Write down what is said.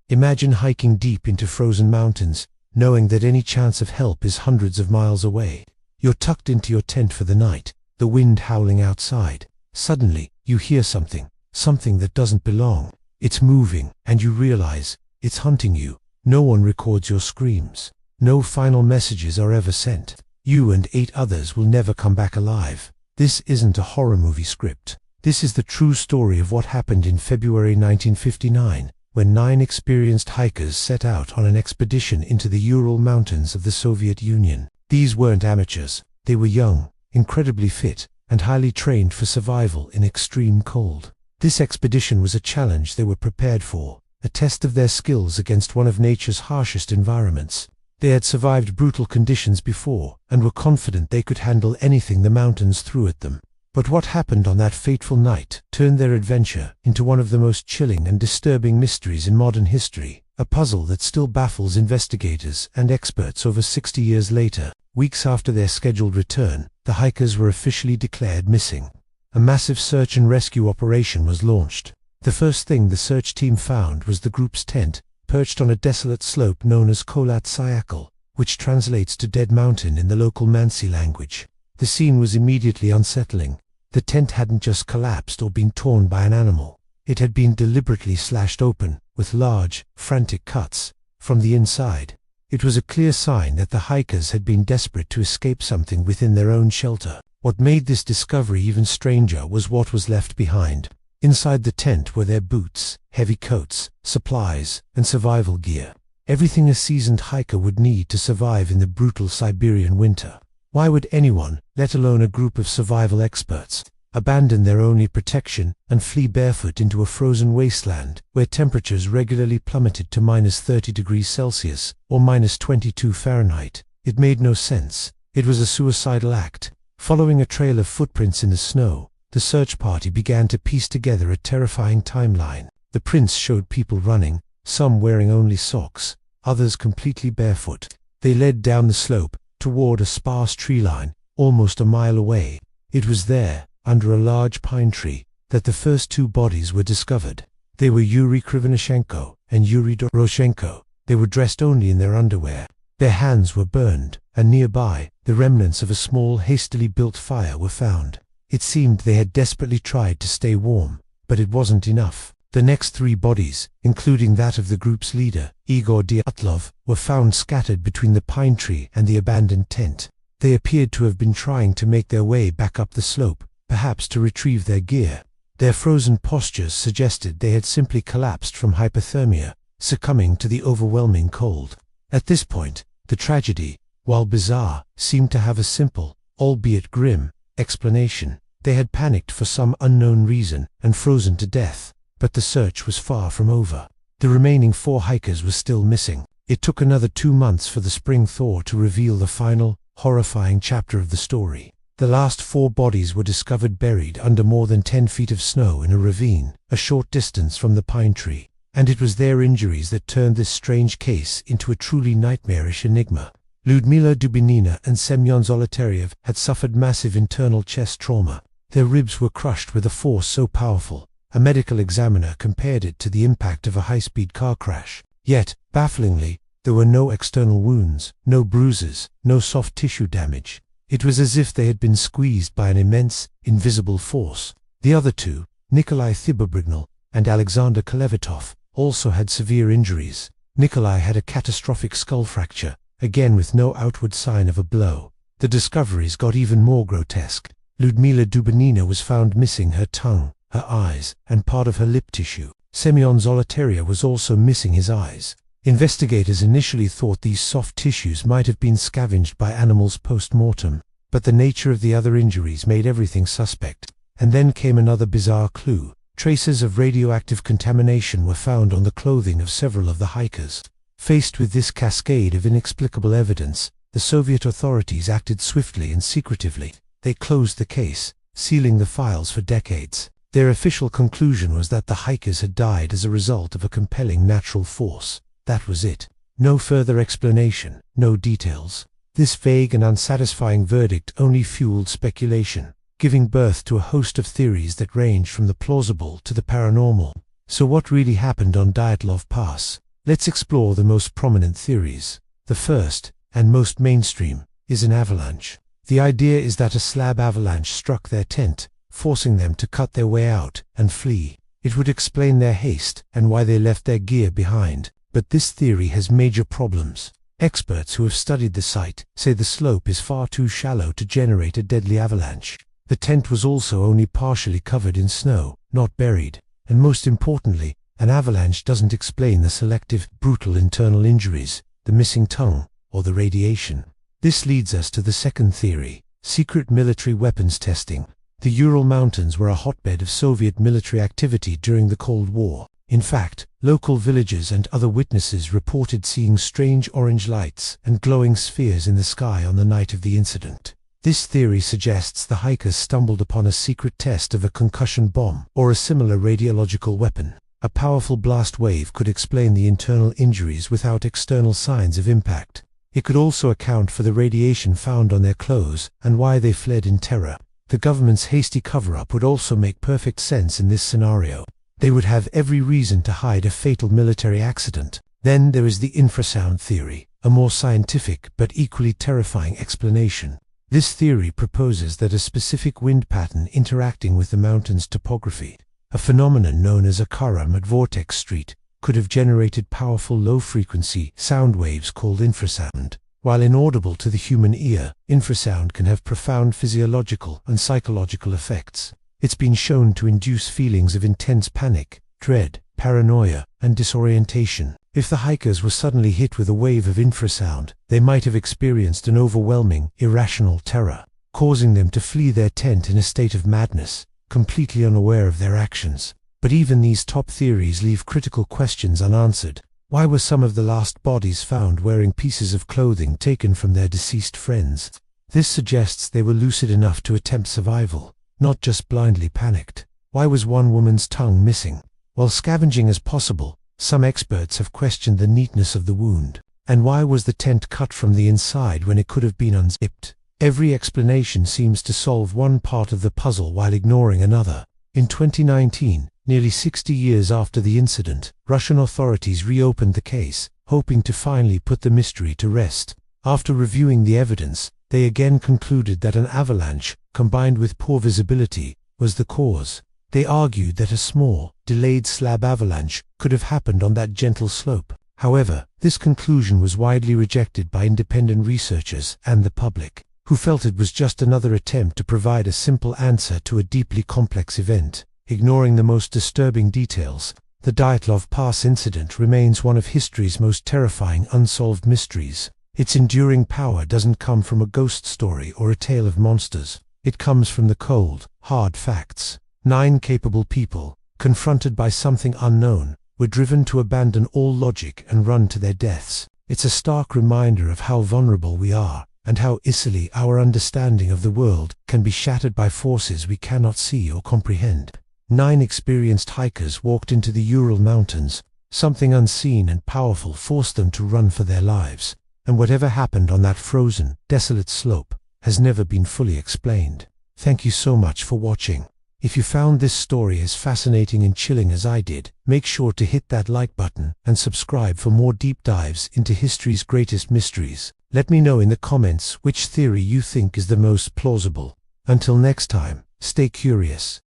Imagine hiking deep into frozen mountains, knowing that any chance of help is hundreds of miles away. You're tucked into your tent for the night, the wind howling outside. Suddenly, you hear something that doesn't belong. It's moving, and you realize it's hunting you. No one records your screams. No final messages are ever sent. You and 8 others will never come back alive. This isn't a horror movie script. This is the true story of what happened in February 1959, when 9 experienced hikers set out on an expedition into the Ural Mountains of the Soviet Union. These weren't amateurs. They were young, incredibly fit, and highly trained for survival in extreme cold. This expedition was a challenge they were prepared for, a test of their skills against one of nature's harshest environments. They had survived brutal conditions before, and were confident they could handle anything the mountains threw at them. But what happened on that fateful night turned their adventure into one of the most chilling and disturbing mysteries in modern history, a puzzle that still baffles investigators and experts over 60 years later. Weeks after their scheduled return, the hikers were officially declared missing. A massive search and rescue operation was launched. The first thing the search team found was the group's tent, perched on a desolate slope known as Kholat Syakhl, which translates to Dead Mountain in the local Mansi language. The scene was immediately unsettling. The tent hadn't just collapsed or been torn by an animal. It had been deliberately slashed open, with large, frantic cuts from the inside. It was a clear sign that the hikers had been desperate to escape something within their own shelter. What made this discovery even stranger was what was left behind. Inside the tent were their boots, heavy coats, supplies, and survival gear. Everything a seasoned hiker would need to survive in the brutal Siberian winter. Why would anyone, let alone a group of survival experts, abandon their only protection and flee barefoot into a frozen wasteland where temperatures regularly plummeted to -30°C or -22°F? It made no sense. It was a suicidal act. Following a trail of footprints in the snow, the search party began to piece together a terrifying timeline. The prints showed people running, some wearing only socks, others completely barefoot. They led down the slope, toward a sparse tree line, almost a mile away. It was there, under a large pine tree, that the first 2 bodies were discovered. They were Yuri Krivonishenko and Yuri Doroshenko. They were dressed only in their underwear. Their hands were burned, and nearby, the remnants of a small, hastily built fire were found. It seemed they had desperately tried to stay warm, but it wasn't enough. The next 3 bodies, including that of the group's leader, Igor Dyatlov, were found scattered between the pine tree and the abandoned tent. They appeared to have been trying to make their way back up the slope, perhaps to retrieve their gear. Their frozen postures suggested they had simply collapsed from hypothermia, succumbing to the overwhelming cold. At this point, the tragedy, while bizarre, seemed to have a simple, albeit grim, explanation. They had panicked for some unknown reason and frozen to death. But the search was far from over. The remaining 4 hikers were still missing. It took another 2 months for the spring thaw to reveal the final, horrifying chapter of the story. The last 4 bodies were discovered buried under more than 10 feet of snow in a ravine, a short distance from the pine tree. And it was their injuries that turned this strange case into a truly nightmarish enigma. Lyudmila Dubinina and Semyon Zolotaryov had suffered massive internal chest trauma. Their ribs were crushed with a force so powerful, a medical examiner compared it to the impact of a high-speed car crash. Yet, bafflingly, there were no external wounds, no bruises, no soft tissue damage. It was as if they had been squeezed by an immense, invisible force. The other 2, Nikolai Thibobrignal and Alexander Kolevitov, also had severe injuries. Nikolai had a catastrophic skull fracture, again with no outward sign of a blow. The discoveries got even more grotesque. Lyudmila Dubinina was found missing her tongue, her eyes, and part of her lip tissue. Semyon Zolotaryov was also missing his eyes. Investigators initially thought these soft tissues might have been scavenged by animals post-mortem, but the nature of the other injuries made everything suspect. And then came another bizarre clue. Traces of radioactive contamination were found on the clothing of several of the hikers. Faced with this cascade of inexplicable evidence, the Soviet authorities acted swiftly and secretively. They closed the case, sealing the files for decades. Their official conclusion was that the hikers had died as a result of a compelling natural force. That was it. No further explanation, no details. This vague and unsatisfying verdict only fueled speculation, giving birth to a host of theories that ranged from the plausible to the paranormal. So what really happened on Dyatlov Pass? Let's explore the most prominent theories. The first, and most mainstream, is an avalanche. The idea is that a slab avalanche struck their tent, forcing them to cut their way out and flee. It would explain their haste and why they left their gear behind. But this theory has major problems. Experts who have studied the site say the slope is far too shallow to generate a deadly avalanche. The tent was also only partially covered in snow, not buried. And most importantly, an avalanche doesn't explain the selective, brutal internal injuries, the missing tongue, or the radiation. This leads us to the second theory: secret military weapons testing. The Ural Mountains were a hotbed of Soviet military activity during the Cold War. In fact, local villagers and other witnesses reported seeing strange orange lights and glowing spheres in the sky on the night of the incident. This theory suggests the hikers stumbled upon a secret test of a concussion bomb or a similar radiological weapon. A powerful blast wave could explain the internal injuries without external signs of impact. It could also account for the radiation found on their clothes and why they fled in terror. The government's hasty cover-up would also make perfect sense in this scenario. They would have every reason to hide a fatal military accident. Then there is the infrasound theory, a more scientific but equally terrifying explanation. This theory proposes that a specific wind pattern interacting with the mountain's topography, a phenomenon known as a Karam at Vortex Street, could have generated powerful low-frequency sound waves called infrasound. While inaudible to the human ear, infrasound can have profound physiological and psychological effects. It's been shown to induce feelings of intense panic, dread, paranoia, and disorientation. If the hikers were suddenly hit with a wave of infrasound, they might have experienced an overwhelming, irrational terror, causing them to flee their tent in a state of madness, completely unaware of their actions. But even these top theories leave critical questions unanswered. Why were some of the last bodies found wearing pieces of clothing taken from their deceased friends? This suggests they were lucid enough to attempt survival, not just blindly panicked. Why was one woman's tongue missing? While scavenging as possible, some experts have questioned the neatness of the wound. And why was the tent cut from the inside when it could have been unzipped? Every explanation seems to solve one part of the puzzle while ignoring another. In 2019, nearly 60 years after the incident, Russian authorities reopened the case, hoping to finally put the mystery to rest. After reviewing the evidence, they again concluded that an avalanche, combined with poor visibility, was the cause. They argued that a small, delayed slab avalanche could have happened on that gentle slope. However, this conclusion was widely rejected by independent researchers and the public, who felt it was just another attempt to provide a simple answer to a deeply complex event. Ignoring the most disturbing details, the Dyatlov Pass incident remains one of history's most terrifying unsolved mysteries. Its enduring power doesn't come from a ghost story or a tale of monsters. It comes from the cold, hard facts. 9 capable people, confronted by something unknown, were driven to abandon all logic and run to their deaths. It's a stark reminder of how vulnerable we are, and how easily our understanding of the world can be shattered by forces we cannot see or comprehend. 9 experienced hikers walked into the Ural Mountains. Something unseen and powerful forced them to run for their lives. And whatever happened on that frozen, desolate slope has never been fully explained. Thank you so much for watching. If you found this story as fascinating and chilling as I did, make sure to hit that like button and subscribe for more deep dives into history's greatest mysteries. Let me know in the comments which theory you think is the most plausible. Until next time, stay curious.